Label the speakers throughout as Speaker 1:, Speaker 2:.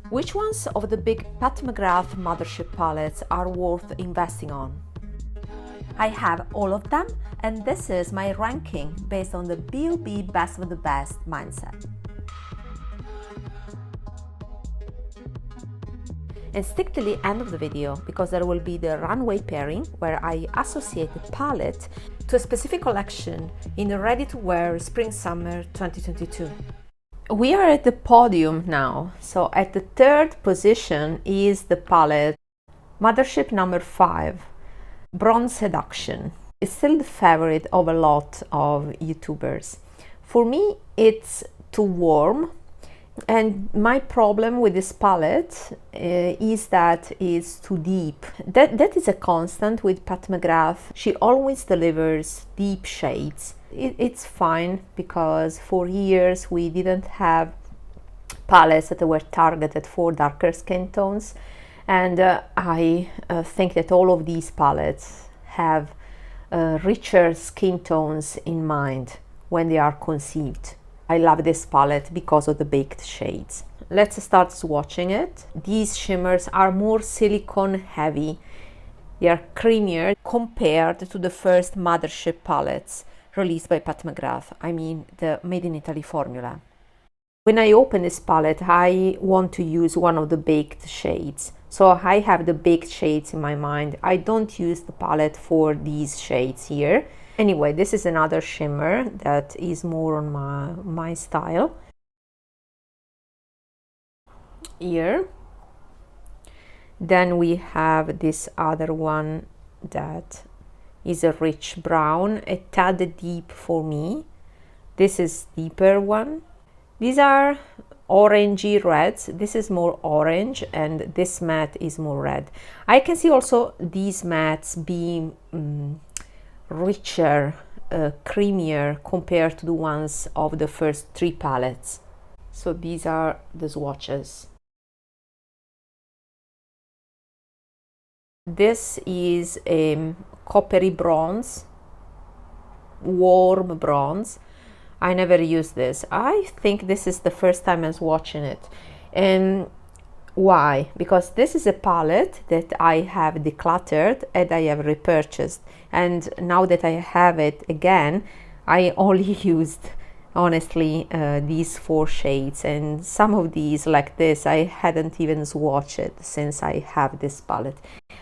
Speaker 1: Which ones of the big Pat McGrath Mothership palettes are worth investing on? I have all of them, and this is my ranking based on the B.O.B. best of the best mindset. And stick to the end of the video because there will be the runway pairing where I associate the palette to a specific collection in the ready-to-wear spring-summer 2022. We are at the podium now, so at the third position is the palette Mothership number 5, Bronze Seduction. It's still the favorite of a lot of YouTubers. For me, it's too warm, and my problem with this palette is that it's too deep. That is a constant with Pat McGrath. She always delivers deep shades. It's fine because for years we didn't have palettes that were targeted for darker skin tones, and I think that all of these palettes have richer skin tones in mind when they are conceived. I love this palette because of the baked shades. Let's start swatching it. These shimmers are more silicone heavy. They are creamier compared to the first Mothership palettes released by Pat McGrath. I mean the Made in Italy formula. When I open this palette, I want to use one of the baked shades. So I have the baked shades in my mind. I don't use the palette for these shades here. Anyway, this is another shimmer that is more on my style. Here. Then we have this other one that is a rich brown, a tad deep for me. This is deeper one. These are orangey reds. This is more orange and this matte is more red. I can see also these mattes being richer, creamier compared to the ones of the first 3 palettes. So these are the swatches. This is a coppery bronze, warm bronze. I never use this. I think this is the first time I was watching it. And why? Because this is a palette that I have decluttered and I have repurchased. And now that I have it again, I only used, honestly, these 4 shades. And some of these, like this, I hadn't even swatched since I have this palette.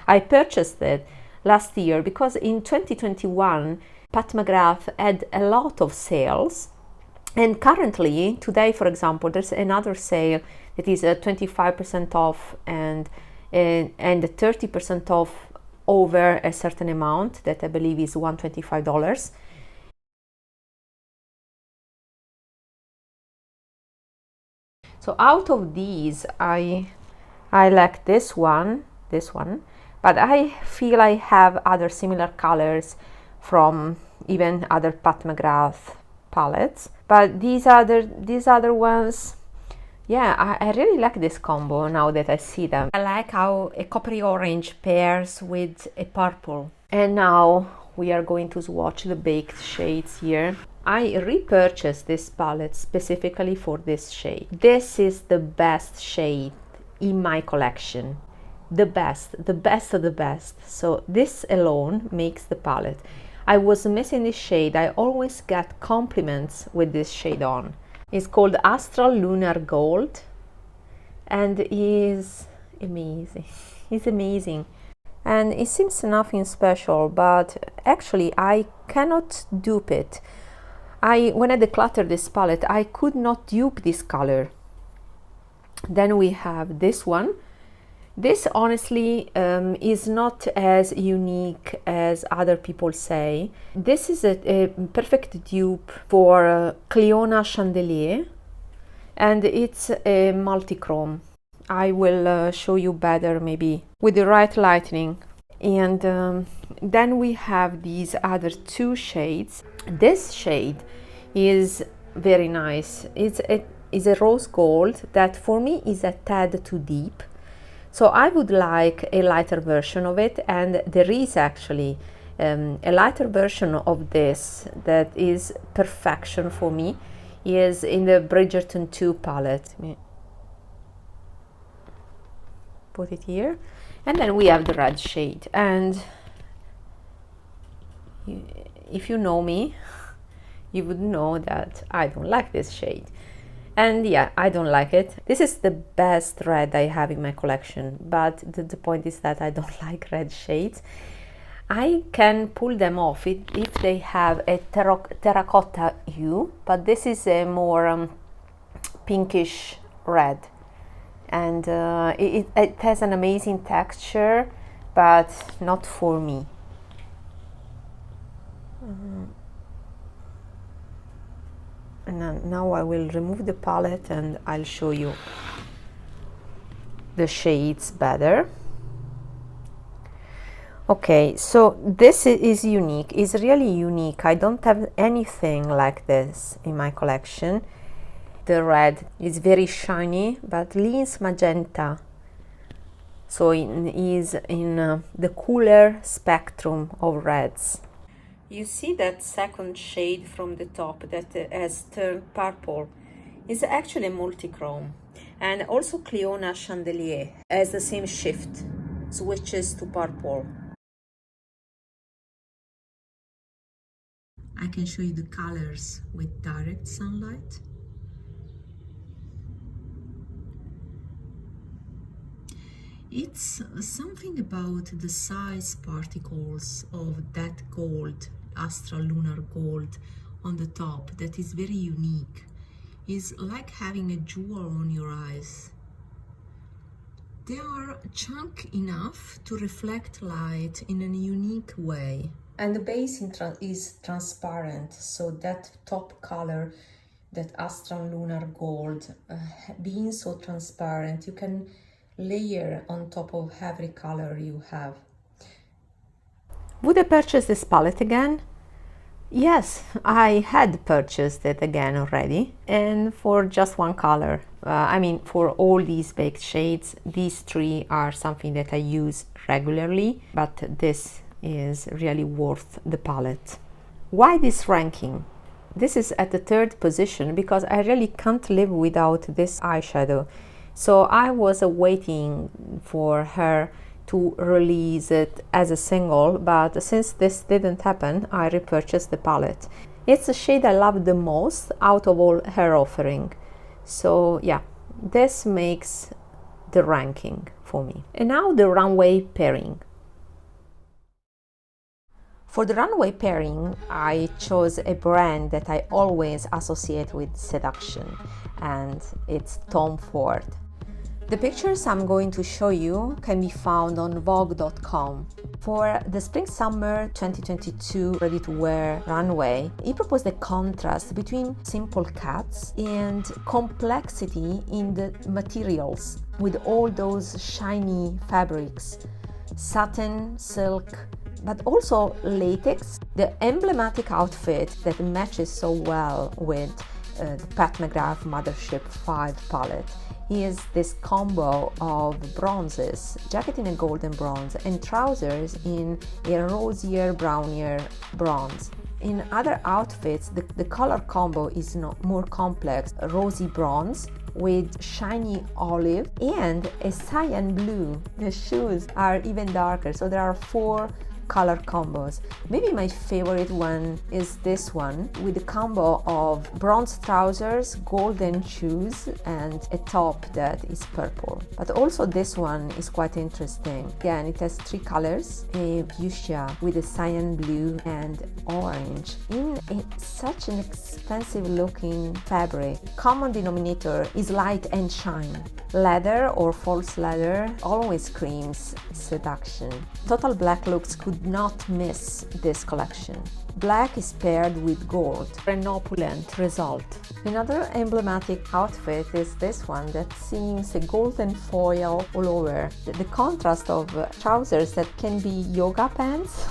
Speaker 1: I purchased it last year because in 2021, Pat McGrath had a lot of sales, and currently today, for example, there's another sale that is 25% off and 30% off over a certain amount that I believe is $125. So out of these, I like this one, but I feel I have other similar colors from even other Pat McGrath palettes, but these other ones, yeah, I really like this combo now that I see them. I like how a coppery orange pairs with a purple. And now we are going to swatch the baked shades here. I repurchased this palette specifically for this shade. This is the best shade in my collection. The best of the best. So this alone makes the palette. I was missing this shade. I always get compliments with this shade on. It's called Astral Lunar Gold and is amazing. It's amazing. And it seems nothing special, but actually I cannot dupe it. When I decluttered this palette, I could not dupe this color. Then we have this one. This honestly is not as unique as other people say. This is a perfect dupe for Cliona Chandelier, and it's a multi-chrome. I will show you better maybe with the right lighting. And then we have these other 2 shades. This shade is very nice. It's a rose gold that for me is a tad too deep. So I would like a lighter version of it, and there is actually a lighter version of this that is perfection for me, is in the Bridgerton 2 palette. put it here. And then we have the red shade, and if you know me, you would know that I don't like this shade. And yeah, I don't like it. This is the best red I have in my collection, but the point is that I don't like red shades. I can pull them off if they have a terracotta hue, but this is a more pinkish red, and it has an amazing texture, but not for me. And now I will remove the palette and I'll show you the shades better. Okay, so this is unique, is really unique. I don't have anything like this in my collection. The red is very shiny, but leans magenta. So it is in the cooler spectrum of reds. You see that second shade from the top that has turned purple is actually multichrome. And also Cleona Chandelier has the same shift, switches to purple. I can show you the colors with direct sunlight. It's something about the size particles of that gold, astral lunar gold on the top, that is very unique. It's like having a jewel on your eyes. They are chunk enough to reflect light in a unique way. And the base is transparent, so that top color, that astral lunar gold, being so transparent, you can layer on top of every color you have. Would I purchase this palette again? Yes, I had purchased it again already, and for just one color. I mean, for all these baked shades, these three are something that I use regularly, but this is really worth the palette. Why this ranking? This is at the third position because I really can't live without this eyeshadow. So I was waiting for her to release it as a single, but since this didn't happen, I repurchased the palette. It's the shade I love the most out of all her offering. So yeah, this makes the ranking for me. And now the runway pairing. For the runway pairing, I chose a brand that I always associate with seduction, and it's Tom Ford. The pictures I'm going to show you can be found on Vogue.com. For the Spring-Summer 2022 ready-to-wear runway, he proposed a contrast between simple cuts and complexity in the materials, with all those shiny fabrics, satin, silk, but also latex. The emblematic outfit that matches so well with the Pat McGrath Mothership 5 palette is this combo of bronzes, jacket in a golden bronze and trousers in a rosier, brownier bronze. In other outfits, the color combo is more complex, rosy bronze with shiny olive and a cyan blue. The shoes are even darker, so there are 4 color combos. Maybe my favorite one is this one with a combo of bronze trousers, golden shoes and a top that is purple. But also this one is quite interesting. Again, it has 3 colors, a fuchsia with a cyan blue and orange in such an expensive looking fabric. Common denominator is light and shine. Leather or false leather always screams seduction. Total black looks could not miss this collection. Black is paired with gold, an opulent result. Another emblematic outfit is this one that seems a golden foil all over. The contrast of trousers that can be yoga pants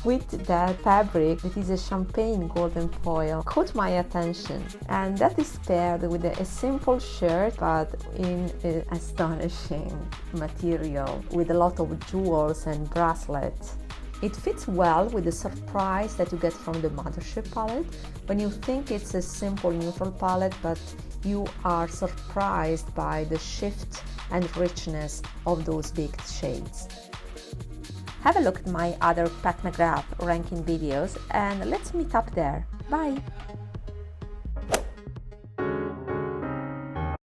Speaker 1: with that fabric that is a champagne golden foil caught my attention, and that is paired with a simple shirt but in an astonishing material with a lot of jewels and bracelets. It fits well with the surprise that you get from the Mothership palette when you think it's a simple neutral palette, but you are surprised by the shift and richness of those big shades. Have a look at my other Pat McGrath ranking videos and let's meet up there. Bye!